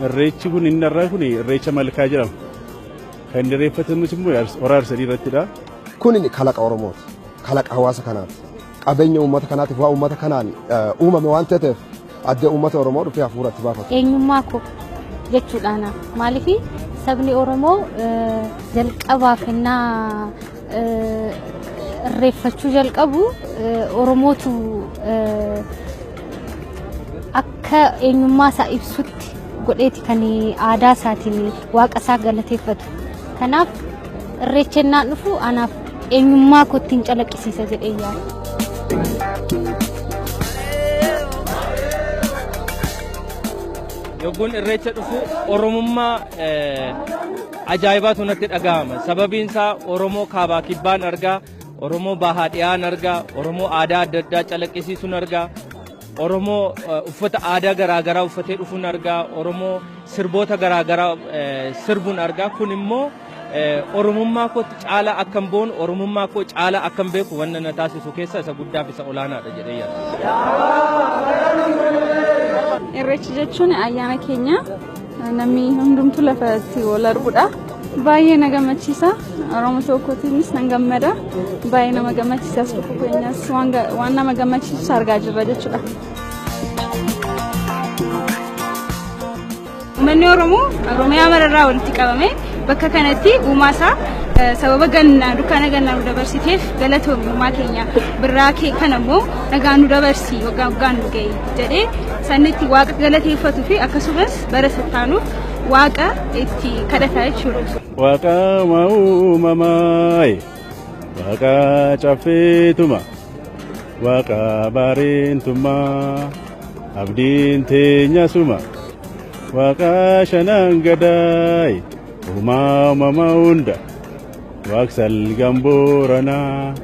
irreechi kun inni irraa kun irreecha malkaa jedhama. Kan irreeffatamus immoo waraar sadii irrattidha. Kun inni kalaqa Oromooti. Kalaqa hawaasa kanaati. Qabeenya uummata kanaatiif waa uummata kanaan uumame waan ta'eef adda uummata Oromoo dhufee hafuuratti baafata. Eenyummaa koo jechuudhaan maaliif sabni Oromoo jalqabaafannaa irreeffachuu jalqabu Oromootu akka eenyummaa isaa ibsutti godheeti kan aadaa isaatiin waaqa isaa galateeffatu. Kanaaf irreechennaan dhufu anaaf eenyummaa kootiin calaqqisiisa jedhee yaada. Yogguun irreecha dhufu Oromummaa ajaa'ibaatu natti dhaga'ama. Sababiin isaa Oromoo kaabaa kibbaan argaa, Oromoo bahaa dhiyaan argaa, Oromoo aadaa adda addaa calaqqisiisuun argaa, Oromoo uffata aadaa garaagaraa uffatee dhufuun argaa, Oromoo sirboota garaagaraa sirbuun argaa. Kun immoo Oromummaa kootti caalaa akkam boonu, Oromummaa koo caalaa akkam beeku wanna na taasisu keessa isa guddaaf isa olaanaadha jedhee yaada. Irreecha jechuun ayyaana keenya namni hundumtuu lafatti wal arguudha. Baay'ee na gammachiisa. Oromoo tokkootiinis nan gammada. Baay'ee nama gammachiisas dhufu keenyas waan nama gammachiisu argaa jirra jechuudha. Uummanni Oromoo Oromiyaa mararraa walitti qabame bakka kanatti uumaasaa sababa gannaa dukkaana gannaa nu dabarsiteef galatoomii uumaa keenya birraa kee kanammoo nagaa nu dabarsi waggaan nu ga'e jedhee sannitti waaqa galateeffatuu fi akkasumas bara sattaanuuf waaqa itti kadhataa jechuudha. Waaqa uumamaa waaqa caffeetuma waaqa bareentummaa abdiin teenya suma waaqa shanan gadaay uumamaa hunda waaqsal gamboranaa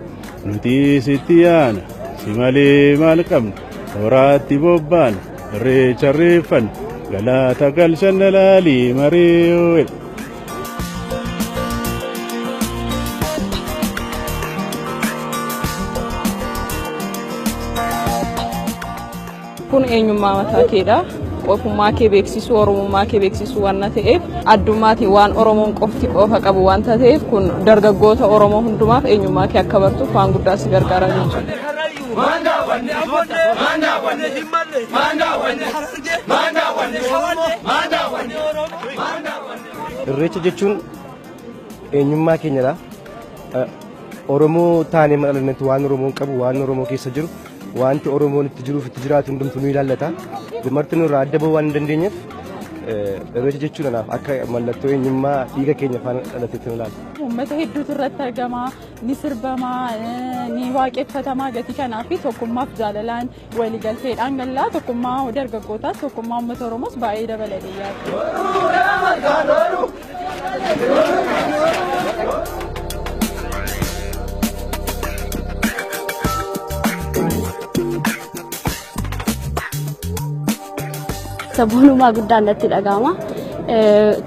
nuti sitti yaana si malee maal qabna horaatti bobbaana irreecha irreeffanna galata galchanna laalii maree. Kun eenyummaa mataa keedha. Ofummaa kee beeksisuu, Oromummaa kee beeksisuu waan ta'eef addummaatiin waan Oromoon qofti qofa qabu waan ta'eef kun dargaggoota Oromoo hundumaaf eenyummaa kee akka bartuuf waan guddaa si gargaara jechuudha. Irreecha jechuun eenyummaa keenyadha. Oromoo taanee madaalatti waan Oromoon qabu, waan Oromoo keessa jiru, wanti Oromoon itti jiruuf itti jiraatu hundumtuu ni ilaallata. Martin irraa adda bahuu waan hin dandeenyeef irreecha jechuun anaaf akka mallattoo eenyummaa dhiiga keenya faana dhalateetti ilaala. Uummata hedduutu irratti argama, ni sirbama, ni waaqeffatamaa gatii kanaaf tokkummaaf jaalalaan waliigalteedhaan gallaa tokkummaa dargaggootaas tokkummaa uummata Oromoos baay'ee dabalatee yaada. Sabboonummaa guddaan natti dhaga'ama.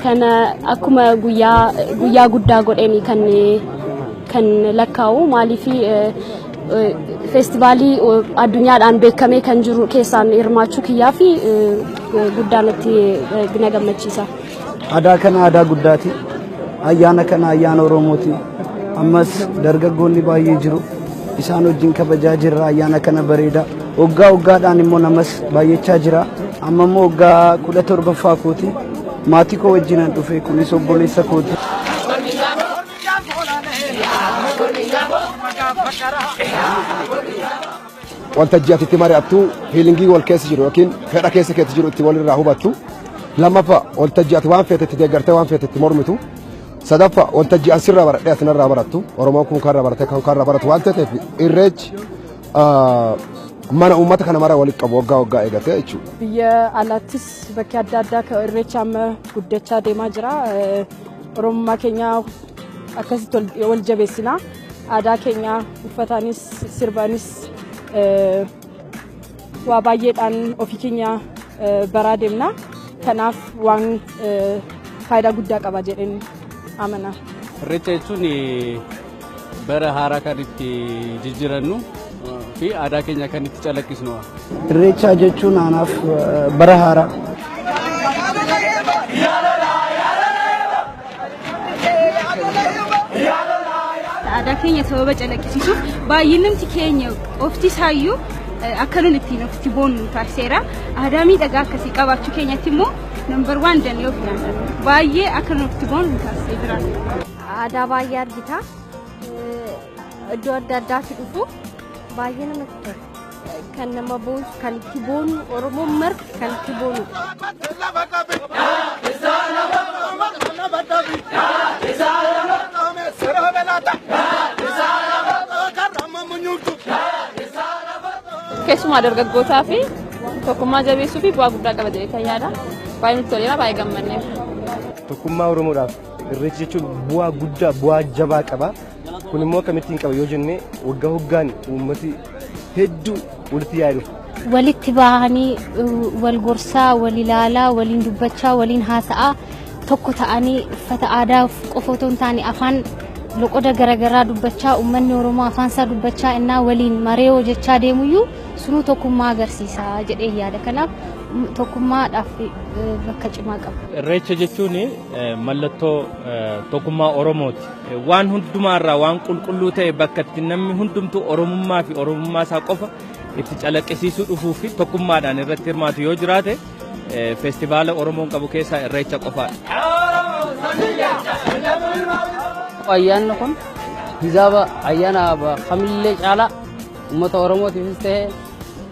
Kana akkuma guyyaa guddaa godheen kan lakkaa'u maaliif feestivaalii addunyaadhaan beekamee kan jiru keessaan hirmaachuu kiyyaa fi guddaa natti na gammachiisa. Aadaa kana aadaa guddaati. Ayyaana kana ayyaana Oromooti. Ammas dargaggoonni baay'ee jiru. Isaan wajjin kabajaa jirra ayyaana kana bareeda. Waggaadhaan immoo namas baay'achaa jira. Amma immoo waggaa 17ffaa kooti. Maatii koo wajjin dhufe kunis obboleessa kooti. Wanta ji'atitti mari'attu hiilingii wal keessa jiru yookiin fedha keessa jiru itti walirraa hubattu. Lammaffaa wanta ji'ati waan feetetti deeggartee waan feetetti mormitu. Sadaffaa wanta ji'an sirraa baradhee asinarraa barattu. Oromoon kun karra baratee kan karra baratu waan ta'eef irreechi mana uummata kana mara walitti qabu waggaa eegatee jechuudha. Biyya alaattis bakki adda addaa kan irreecha amma guddachaa deemaa jira. Oromummaa keenya akkasitti wal jabeessina. Aadaa keenya uffataanis sirbaanis waa baay'eedhaan ofii keenya baraa deemna. Kanaaf waan faayidaa guddaa qaba jedheen amana. Irreecha jechuun bara haaraa kan itti jijjiirannu fi aadaa keenya kan itti calaqqisnu. Irreecha jechuun anaaf bara haaraa. aadaa keenya sababa calaqqisiisuuf baay'inamti keenya ofti isaayyuu akka nuti ittiin ofitti boonnu taasiseera. Aadaa miidhagaa akkasii qabaachuu keenyatti immoo number 1 danee of ilaalladha. Baay'ee akka nuti boonnu taasisee jira. Aadaa baay'ee argita. Iddoo adda addaatti dhufu baay'ee namatti tola. Kan nama boonsu kan itti boonu Oromoon marti kan itti boonu. Keessumaa dargaggootaa fi tokkummaa jabeessuu fi bu'aa guddaa qaba jedhee kan yaada. Baay'ee nutti toleera, baay'ee gammanneef. Tokkummaa Oromoodhaaf irreechi jechuun bu'aa guddaa bu'aa jabaa qaba. Kun immoo akkamittiin qaba yoo jenne waggaa waggaan uummati hedduu walitti yaa'u. Walitti bahanii wal gorsaa, wal ilaalaa, waliin dubbachaa, waliin haasa'aa tokko ta'anii uffata aadaa qofa otoo hin taane afaan loqoda garaagaraa dubbachaa uummanni Oromoo afaan isaa dubbachaa innaa waliin maree hojjechaa deemuyyuu sunuu tokkummaa agarsiisa jedhee yaada. Kanaaf tokkummaadhaaf bakka cimaa qaba. Irreecha jechuun mallattoo tokkummaa Oromooti. Waan hundumaarraa waan qulqulluu ta'e bakka itti namni hundumtuu Oromummaa fi Oromummaa isaa qofa itti calaqqisiisuu dhufuu fi tokkummaadhaan irratti hirmaatu yoo jiraate feestivaala Oromoon qabu keessaa irreecha qofaadha. Ayyaanni kun hijaaba ayyaana kamillee caalaa uummata Oromootiifis ta'ee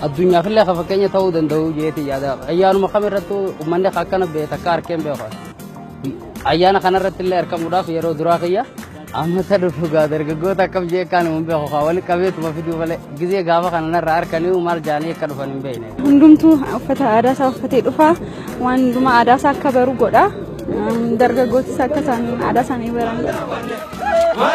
addunyaafillee akka fakkeenya ta'uu danda'u jeetii yaada. Ayyaanuma kamirrattu uummanni akkana beekta akka harkeen beeku. Ayyaana kanarratti illee argamuudhaaf yeroo duraa kiyya ammata dhufugaa dargaggoota akkam jeekaan hin beeku waliin qabeetuma fiduu malee gizee gaafa kanarraa harkanii maal jaanii akka dhufan hin beekne. Hundumtuu uffata aadaa isaa uffatee dhufa waan hundumaa aadaa isaa akka baru godha. Dargaggootis akka isaan aadaa isaanii baran godha.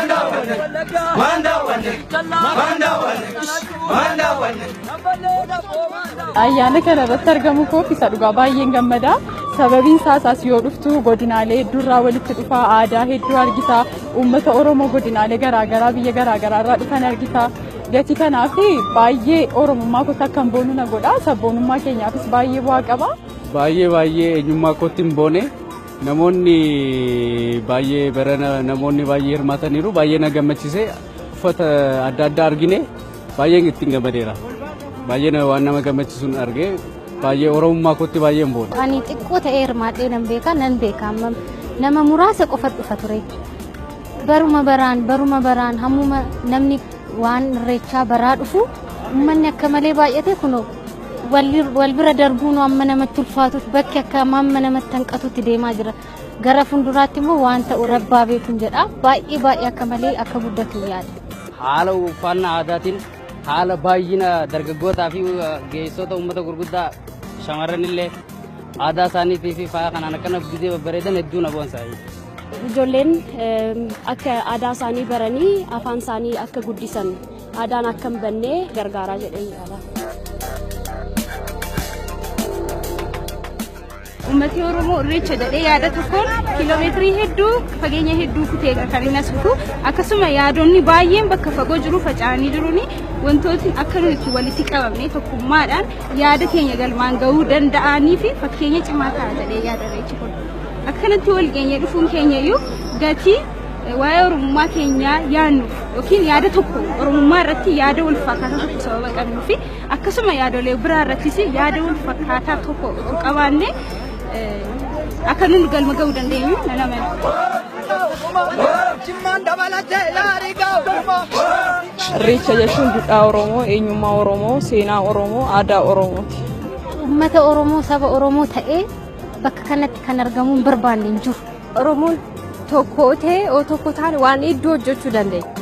Ayyaana kana irratti argamu koof isa dhugaa baay'een gammada. Sababiin isaas yoo dhuftu godinaalee hedduurraa walitti dhufa aadaa hedduu argita. Uummata Oromoo godinaalee garaagaraa biyya garaagaraa irraa dhufan argita. Gatii kanaaf baay'ee Oromummaa kootti akka hin boonu na godha. Sabboonummaa keenyaafis baay'ee bu'aa qaba. Baay'ee eenyummaa kootti hin boone. Namoonni baay'ee barana namoonni baay'ee hirmaataniiru baay'ee na gammachiise uffata adda addaa argine baay'een ittiin gammadeera. Baay'ee waan nama gammachiisuun argee baay'ee Oromummaa kootti baay'een boona. Ani xiqqoo ta'ee hirmaadhee nan beeka nama muraasa qofa dhufa ture. Baruma baraan hammuma namni waan irreechaa baraa dhufu uummanni akka malee baay'ate kunoo wal bira darbuun amma namatti ulfaatuuf bakki akka amma namatti hanqatutti deemaa jira. Gara fuulduraatti immoo waan ta'u rabbaa beekuun jedha. Baay'ee akka malee akka guddatu yaada. Haala uffannaa aadaatiin haala baay'ina dargaggootaa fi geessota uummata gurguddaa shamarran illee aadaa isaaniitii fi faaya kanaan akkana gizee babbareedan hedduu na boonsa. Ijoolleen akka aadaa isaanii baranii afaan isaanii akka guddisan aadaan akka hin bannee gargaaraa jedhee yaada. Uummatni Oromoo irreecha jedhee yaada tokkoon kiiloomeetirii hedduu fageenya hedduu kutee kan inni asuufu akkasuma yaadonni baay'een bakka fagoo jiru faca'anii jiruuni wantooti akka nuti walitti qabamnee tokkummaadhaan yaada keenya galmaan gahuu danda'anii fi fakkeenya cimaa ta'a jedhee yaada irreechi kun. Akkanatti wal geenyee dhufuun keenya iyyuu gatii waa'ee Oromummaa keenyaa yaadnuuf yookiin yaada tokko Oromummaa irratti yaada wal fakkaataa tokko sababa qabnuuf akkasuma yaadolee biraa irrattis yaada wal fakkaataa tokko qabaannee akka nuti galma gahuu dandeenyu nan amana. Irreecha jechuun duudhaa Oromoo, eenyummaa Oromoo, seenaa Oromoo, aadaa Oromooti. Uummata Oromoo saba Oromoo ta'ee bakka kanatti kan argamuun barbaanne hin jiru. Oromoon tokko ta'ee tokko taane waan hedduu hojjechuu dandeenya.